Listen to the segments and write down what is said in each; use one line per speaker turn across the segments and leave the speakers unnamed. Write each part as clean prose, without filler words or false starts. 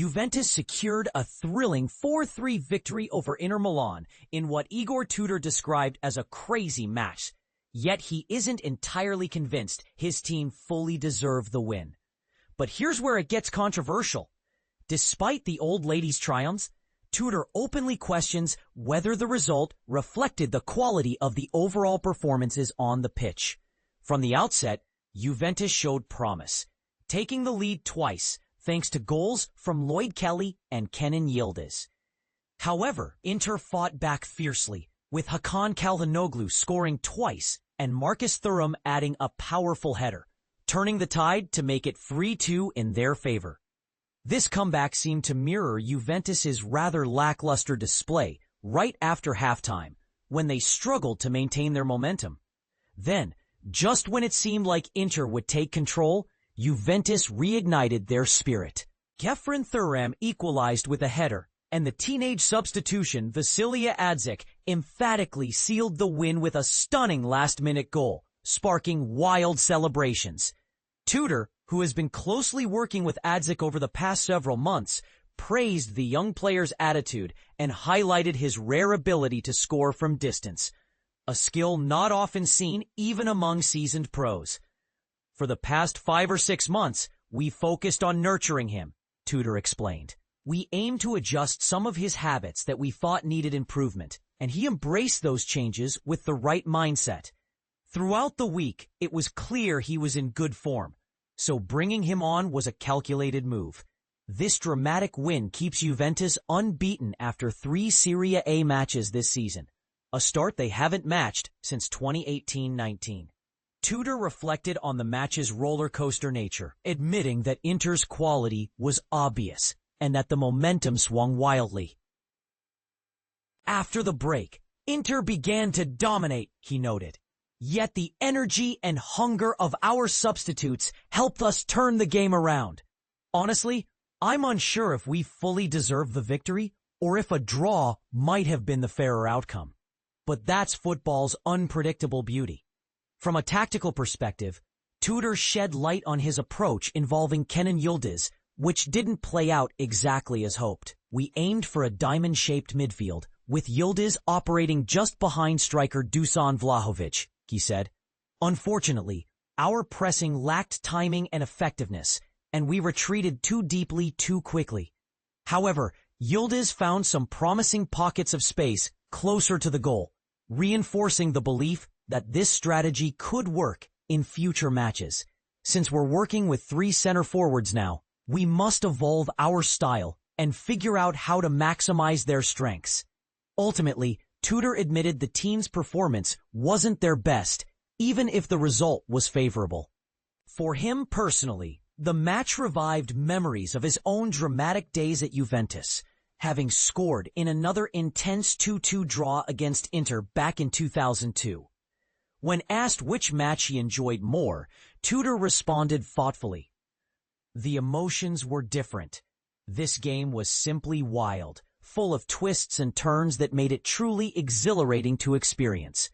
Juventus secured a thrilling 4-3 victory over Inter Milan in what Igor Tudor described as a crazy match. Yet he isn't entirely convinced his team fully deserved the win. But here's where it gets controversial. Despite the old lady's triumphs, Tudor openly questions whether the result reflected the quality of the overall performances on the pitch. From the outset, Juventus showed promise, taking the lead twice thanks to goals from Lloyd Kelly and Kenan Yildiz. However, Inter fought back fiercely, with Hakan Çalhanoğlu scoring twice and Marcus Thuram adding a powerful header, turning the tide to make it 3-2 in their favor. This comeback seemed to mirror Juventus's rather lackluster display right after halftime, when they struggled to maintain their momentum. Then, just when it seemed like Inter would take control, Juventus reignited their spirit. Gefren Thuram equalized with a header, and the teenage substitution Vasilije Adzic emphatically sealed the win with a stunning last-minute goal, sparking wild celebrations. Tudor, who has been closely working with Adzic over the past several months, praised the young player's attitude and highlighted his rare ability to score from distance, a skill not often seen even among seasoned pros. For the past 5 or 6 months, we focused on nurturing him, Tudor explained. We aimed to adjust some of his habits that we thought needed improvement, and he embraced those changes with the right mindset. Throughout the week, it was clear he was in good form, so bringing him on was a calculated move. This dramatic win keeps Juventus unbeaten after 3 Serie A matches this season, a start they haven't matched since 2018-19. Tudor reflected on the match's roller coaster nature, admitting that Inter's quality was obvious and that the momentum swung wildly. After the break, Inter began to dominate, he noted. Yet the energy and hunger of our substitutes helped us turn the game around. Honestly, I'm unsure if we fully deserved the victory or if a draw might have been the fairer outcome. But that's football's unpredictable beauty. From a tactical perspective, Tudor shed light on his approach involving Kenan Yildiz, which didn't play out exactly as hoped. We aimed for a diamond-shaped midfield, with Yildiz operating just behind striker Dusan Vlahovic, he said. Unfortunately, our pressing lacked timing and effectiveness, and we retreated too deeply too quickly. However, Yildiz found some promising pockets of space closer to the goal, reinforcing the belief that this strategy could work in future matches. Since we're working with 3 center forwards now, we must evolve our style and figure out how to maximize their strengths. Ultimately, Tudor admitted the team's performance wasn't their best, even if the result was favorable. For him personally, the match revived memories of his own dramatic days at Juventus, having scored in another intense 2-2 draw against Inter back in 2002. When asked which match he enjoyed more, Tudor responded thoughtfully. The emotions were different. This game was simply wild, full of twists and turns that made it truly exhilarating to experience.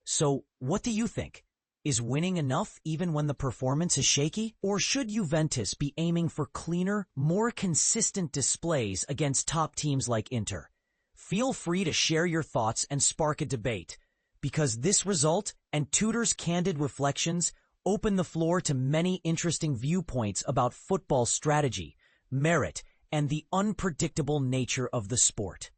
So, what do you think? Is winning enough even when the performance is shaky? Or should Juventus be aiming for cleaner, more consistent displays against top teams like Inter? Feel free to share your thoughts and spark a debate, because this result and Tudor's candid reflections open the floor to many interesting viewpoints about football strategy, merit, and the unpredictable nature of the sport.